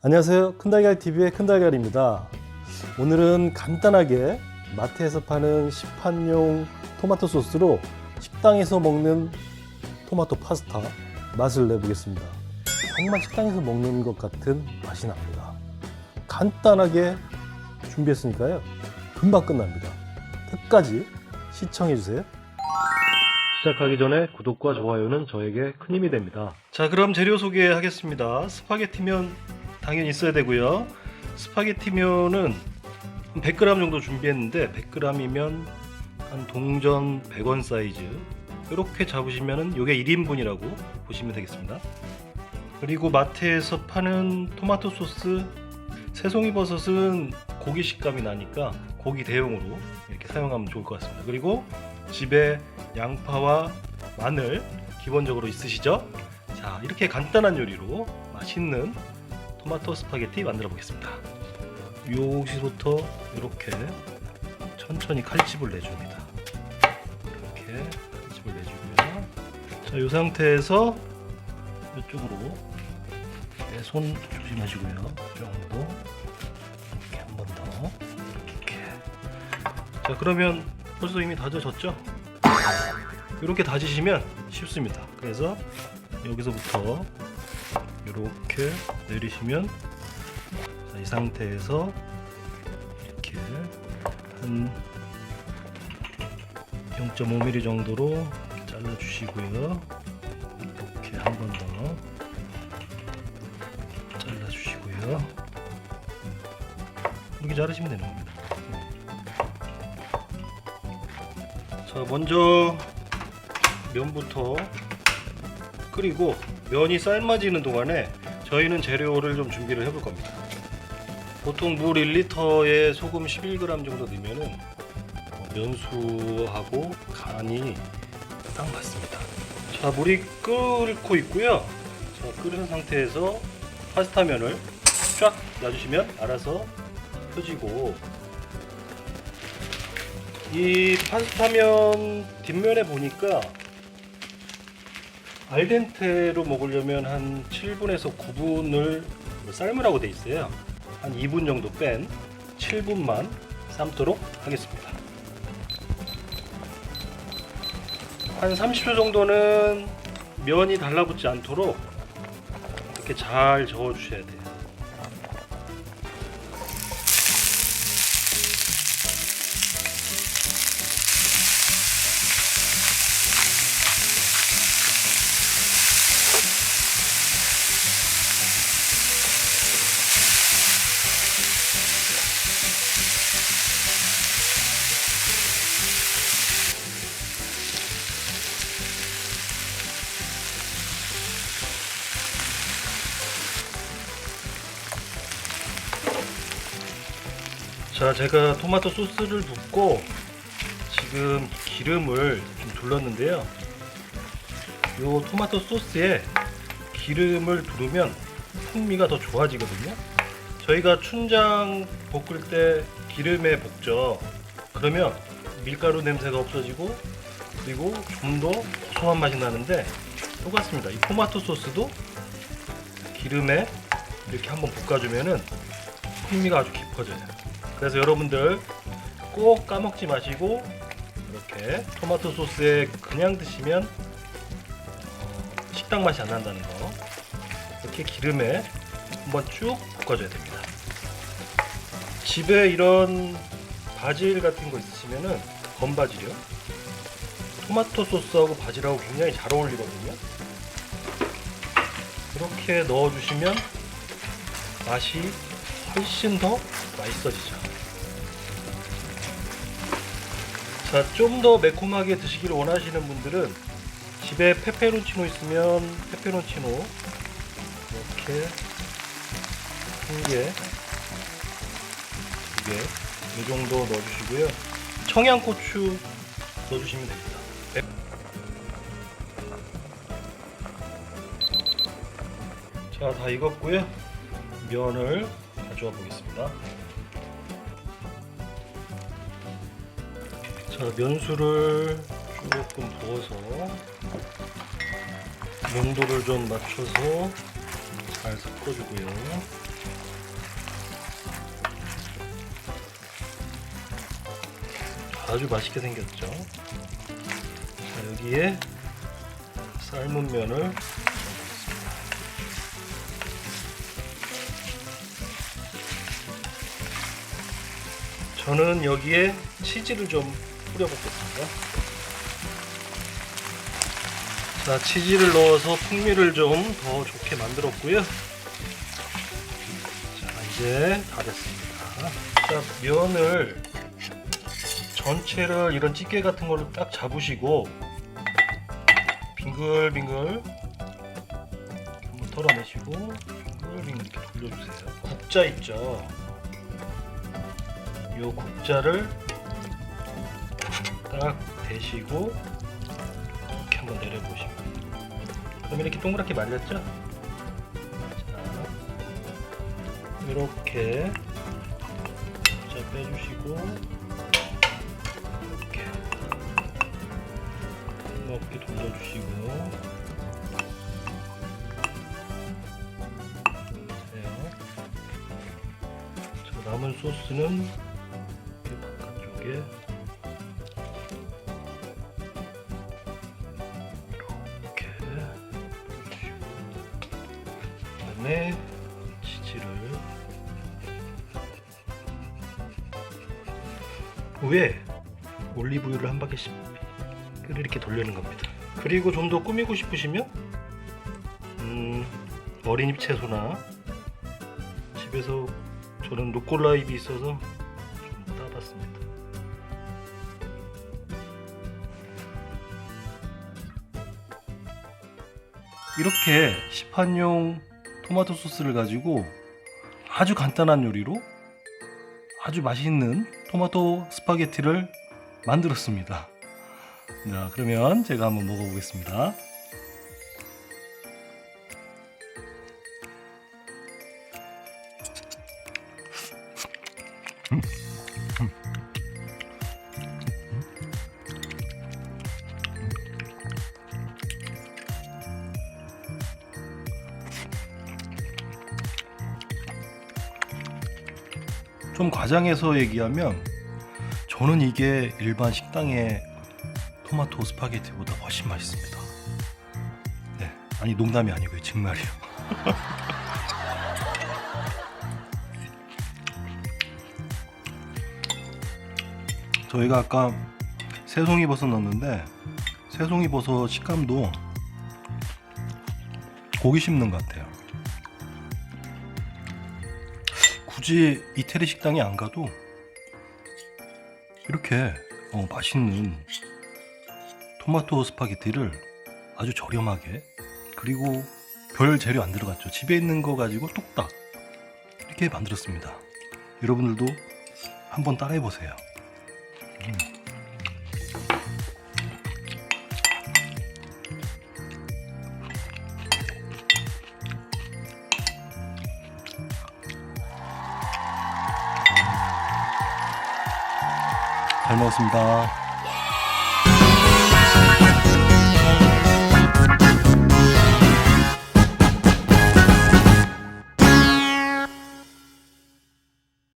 안녕하세요. 큰달걀TV의 큰달걀입니다. 오늘은 간단하게 마트에서 파는 시판용 토마토 소스로 식당에서 먹는 토마토 파스타 맛을 내보겠습니다. 정말 식당에서 먹는 것 같은 맛이 납니다. 간단하게 준비했으니까요. 금방 끝납니다. 끝까지 시청해주세요. 시작하기 전에 구독과 좋아요는 저에게 큰 힘이 됩니다. 자, 그럼 재료 소개하겠습니다. 스파게티면 당연히 있어야 되고요. 스파게티면은 100g 정도 준비했는데 100g이면 한 동전 100원 사이즈 이렇게 잡으시면은 요게 1인분이라고 보시면 되겠습니다. 그리고 마트에서 파는 토마토 소스, 새송이 버섯은 고기 식감이 나니까 고기 대용으로 이렇게 사용하면 좋을 것 같습니다. 그리고 집에 양파와 마늘 기본적으로 있으시죠? 자, 이렇게 간단한 요리로 맛있는 토마토 스파게티 만들어 보겠습니다. 요기부터 이렇게 천천히 칼집을 내줍니다. 이렇게 칼집을 내주고요. 자, 이 상태에서 이쪽으로 손 조심하시고요. 정도 이렇게 한 번 더 이렇게. 자, 그러면 벌써 이미 다져졌죠? 이렇게 다지시면 쉽습니다. 그래서 여기서부터 이렇게 내리시면, 자, 이 상태에서 이렇게 한 0.5mm 정도로 잘라 주시고요. 이렇게 한 번 더 잘라 주시고요. 이렇게 자르시면 되는 겁니다. 자, 먼저 면부터 끓이고, 면이 삶아지는 동안에 저희는 재료를 좀 준비를 해볼 겁니다. 보통 물 1리터에 소금 11g 정도 넣으면은 면수하고 간이 딱 맞습니다. 자, 물이 끓고 있고요. 자, 끓은 상태에서 파스타면을 쫙 놔주시면 알아서 펴지고, 이 파스타면 뒷면에 보니까 알덴테로 먹으려면 한 7분에서 9분을 삶으라고 돼 있어요. 한 2분 정도 뺀 7분만 삶도록 하겠습니다. 한 30초 정도는 면이 달라붙지 않도록 이렇게 잘 저어 주셔야 돼요. 자, 제가 토마토 소스를 붓고 지금 기름을 좀 둘렀는데요. 이 토마토 소스에 기름을 두르면 풍미가 더 좋아지거든요. 저희가 춘장 볶을 때 기름에 볶죠. 그러면 밀가루 냄새가 없어지고, 그리고 좀 더 고소한 맛이 나는데, 똑같습니다. 이 토마토 소스도 기름에 이렇게 한번 볶아주면은 풍미가 아주 깊어져요. 그래서 여러분들 꼭 까먹지 마시고 이렇게 토마토 소스에 그냥 드시면 식당 맛이 안 난다는 거, 이렇게 기름에 한번 쭉 볶아줘야 됩니다. 집에 이런 바질 같은 거 있으시면은, 건바질이요, 토마토 소스하고 바질하고 굉장히 잘 어울리거든요. 이렇게 넣어주시면 맛이 훨씬 더 맛있어지죠. 자, 좀 더 매콤하게 드시기를 원하시는 분들은 집에 페페론치노 있으면 페페론치노 이렇게 한 개, 두 개, 이 정도 넣어주시고요. 청양고추 넣어주시면 됩니다. 자, 다 익었고요. 면을 가져와 보겠습니다. 자, 면수를 조금 부어서 농도를 좀 맞춰서 잘 섞어주고요. 아주 맛있게 생겼죠. 자, 여기에 삶은 면을 넣어보겠습니다. 저는 여기에 치즈를 좀 뿌려보겠습니다. 자, 치즈를 넣어서 풍미를 좀 더 좋게 만들었고요. 자, 이제 다 됐습니다. 자, 면을 전체를 이런 찌개 같은 걸로 딱 잡으시고 빙글빙글 한번 털어내시고 빙글빙글 이렇게 돌려주세요. 국자 있죠? 이 국자를 딱 대시고 이렇게 한번 내려보시면, 그럼 이렇게 동그랗게 말렸죠? 자, 이렇게 국자 빼주시고 이렇게 이렇게 돌려주시고, 보세요. 자, 남은 소스는 이렇게 바깥쪽에 이렇게 뿌려주시고, 그다음에 치즈를 위에 올리브유를 한 바퀴씩 이렇게 돌리는 겁니다. 그리고 좀 더 꾸미고 싶으시면 어린잎 채소나 집에서 저는 루꼴라 잎이 있어서 좀 따봤습니다. 이렇게 시판용 토마토 소스를 가지고 아주 간단한 요리로 아주 맛있는 토마토 스파게티를 만들었습니다. 자, 그러면 제가 한번 먹어보겠습니다. 좀 과장해서 얘기하면 저는 이게 일반 식당의 토마토 스파게티보다 훨씬 맛있습니다. 네, 아니 농담이 아니고요, 정말이요. 저희가 아까 새송이버섯 넣었는데 새송이버섯 식감도 고기 씹는 것 같아요. 굳이 이태리 식당에 안 가도 이렇게 맛있는 토마토 스파게티를 아주 저렴하게, 그리고 별 재료 안 들어갔죠. 집에 있는 거 가지고 뚝딱 이렇게 만들었습니다. 여러분들도 한번 따라해 보세요. 잘 먹었습니다.